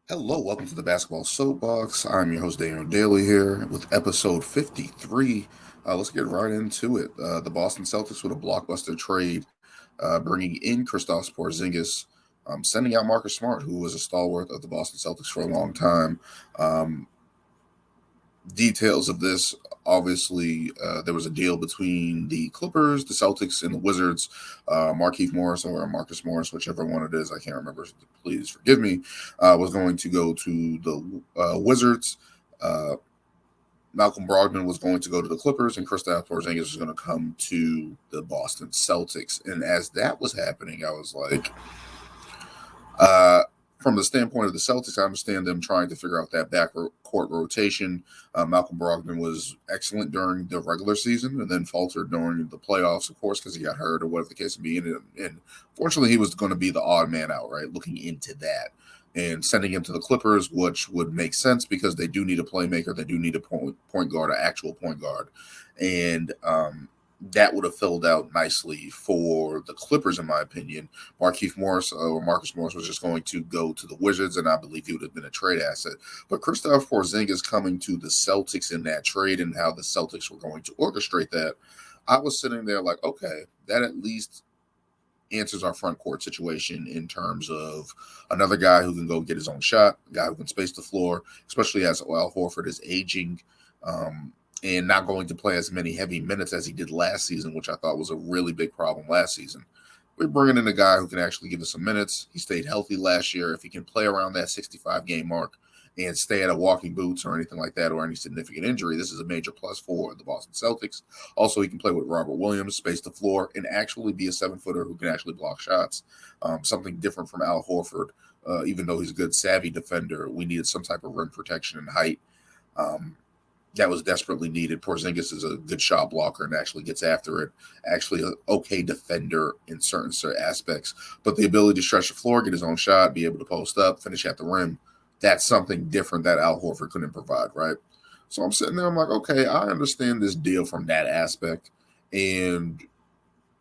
Hello, welcome to the Basketball Soapbox. I'm your host, Daniel Daly, here with episode 53. Let's get right into it. The Boston Celtics with a blockbuster trade, bringing in Kristaps Porzingis, sending out Marcus Smart, who was a stalwart of the Boston Celtics for a long time. Um, Details of this, obviously, there was a deal between the Clippers, the Celtics, and the Wizards. Markieff Morris or Marcus Morris, whichever one it is, I can't remember. Please forgive me. Was going to go to the Wizards. Uh, Malcolm Brogdon was going to go to the Clippers, and Kristaps Porzingis was going to come to the Boston Celtics. And as that was happening, I was like, uh, from the standpoint of the Celtics, I understand them trying to figure out that backcourt rotation. Malcolm Brogdon was excellent during the regular season and then faltered during the playoffs, of course, because he got hurt or whatever the case may be. And fortunately, he was going to be the odd man out, right? Looking into that and sending him to the Clippers, which would make sense because they do need a playmaker. They do need a point guard, an actual point guard. And that would have filled out nicely for the Clippers, in my opinion. Markieff Morris or Marcus Morris was just going to go to the Wizards, and I believe he would have been a trade asset. But Kristaps Porzingis coming to the Celtics in that trade and how the Celtics were going to orchestrate that, I was sitting there like, okay, that at least answers our front court situation in terms of another guy who can go get his own shot, a guy who can space the floor, especially as Al Horford is aging. And not going to play as many heavy minutes as he did last season, which I thought was a really big problem last season. We're bringing in a guy who can actually give us some minutes. He stayed healthy last year. If he can play around that 65 game mark and stay at a walking boots or anything like that or any significant injury, this is a major plus for the Boston Celtics. Also, he can play with Robert Williams, space the floor, and actually be a 7-footer who can actually block shots. Something different from Al Horford. Even though he's a good savvy defender, we needed some type of rim protection and height. Um, that was desperately needed. Porzingis is a good shot blocker and actually gets after it. Actually, an okay defender in certain aspects, but the ability to stretch the floor, get his own shot, be able to post up, finish at the rim, that's something different that Al Horford couldn't provide, right? So I'm sitting there, I'm like, okay, I understand this deal from that aspect, and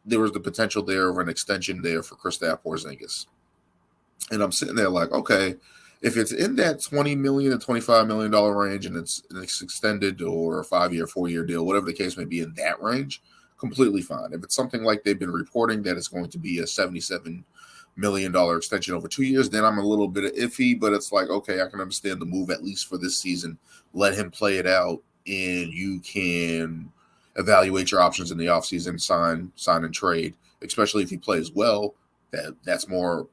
there was the potential there of an extension there for Kristaps Porzingis. And I'm sitting there like, okay, if it's in that $20 to $25 million range and it's extended or a 5-year, 4-year deal, whatever the case may be in that range, completely fine. If it's something like they've been reporting that it's going to be a $77 million extension over 2 years, then I'm a little bit iffy, but it's like, okay, I can understand the move at least for this season. Let him play it out and you can evaluate your options in the offseason, sign and trade, especially if he plays well that's more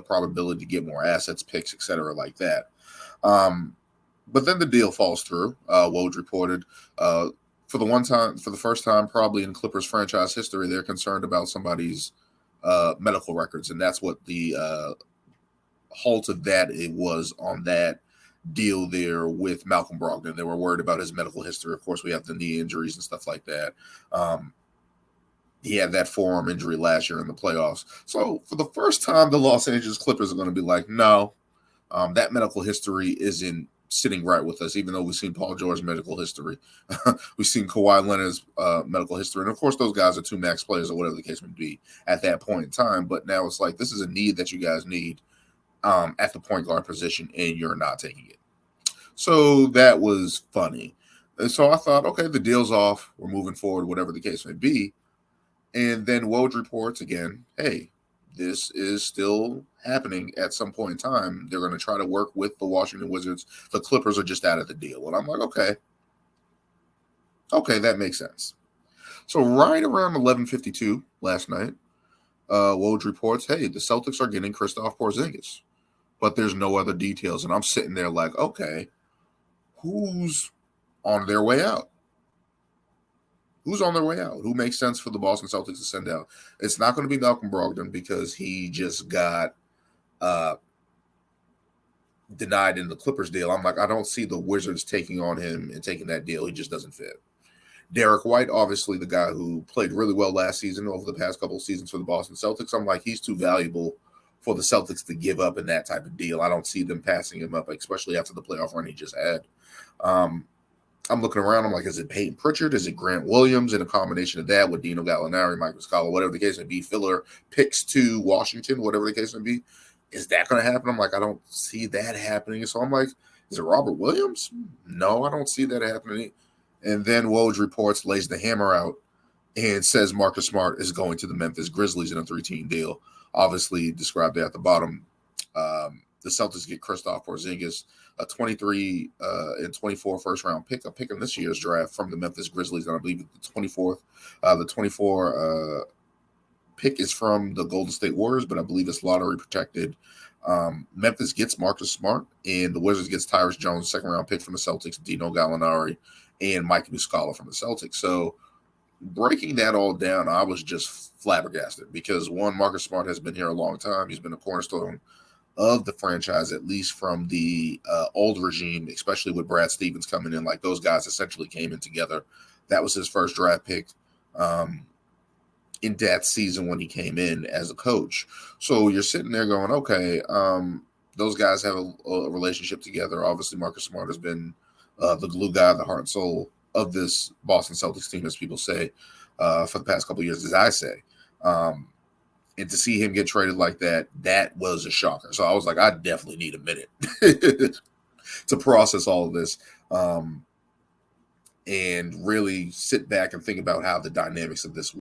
probability to get more assets, picks, etc., like that. But then the deal falls through. Woj reported for the first time, probably in Clippers franchise history, they're concerned about somebody's medical records, and that's what the halt of that it was on that deal there with Malcolm Brogdon. They were worried about his medical history. Of course, we have the knee injuries and stuff like that. He had that forearm injury last year in the playoffs. So for the first time, the Los Angeles Clippers are going to be like, no, that medical history isn't sitting right with us, even though we've seen Paul George's medical history. We've seen Kawhi Leonard's medical history. And of course, those guys are two max players or whatever the case may be at that point in time. But now it's like, this is a need that you guys need at the point guard position, and you're not taking it. So that was funny. And so I thought, okay, the deal's off. We're moving forward, whatever the case may be. And then Woj reports again, hey, this is still happening at some point in time. They're going to try to work with the Washington Wizards. The Clippers are just out of the deal. And I'm like, okay, that makes sense. So right around 11:52 last night, Woj reports, hey, the Celtics are getting Kristaps Porzingis, but there's no other details. And I'm sitting there like, okay, who's on their way out? Who's on their way out? Who makes sense for the Boston Celtics to send out? It's not going to be Malcolm Brogdon because he just got uh, denied in the Clippers deal. I'm like, I don't see the Wizards taking on him and taking that deal. He just doesn't fit. Derek White, obviously the guy who played really well last season over the past couple of seasons for the Boston Celtics. I'm like, he's too valuable for the Celtics to give up in that type of deal. I don't see them passing him up, especially after the playoff run he just had. I'm looking around. I'm like, is it Peyton Pritchard? Is it Grant Williams? And a combination of that with Dino Gallinari, Mike Muscala, whatever the case may be, filler picks to Washington, whatever the case may be. is that going to happen? I'm like, I don't see that happening. So I'm like, is it Robert Williams? No, I don't see that happening. And then Woj reports, lays the hammer out, and says Marcus Smart is going to the Memphis Grizzlies in a 3-team deal. Obviously, described there at the bottom. The Celtics get Kristaps Porzingis, a 23 and 24 first-round pick, a pick in this year's draft from the Memphis Grizzlies, and I believe the 24th. The 24 pick is from the Golden State Warriors, but I believe it's lottery protected. Memphis gets Marcus Smart, and the Wizards gets Tyrus Jones, second-round pick from the Celtics, Dino Gallinari, and Mike Muscala from the Celtics. So breaking that all down, I was just flabbergasted because, one, Marcus Smart has been here a long time. He's been a cornerstone of the franchise, at least from the old regime, especially with Brad Stevens coming in. Like, those guys essentially came in together. That was his first draft pick in that season when he came in as a coach. So you're sitting there going, okay, those guys have a relationship together. Obviously, Marcus Smart has been the glue guy, the heart and soul of this Boston Celtics team, as people say, for the past couple of years, as I say. And to see him get traded like that, that was a shocker. So I was like, I definitely need a minute to process all of this and really sit back and think about how the dynamics of this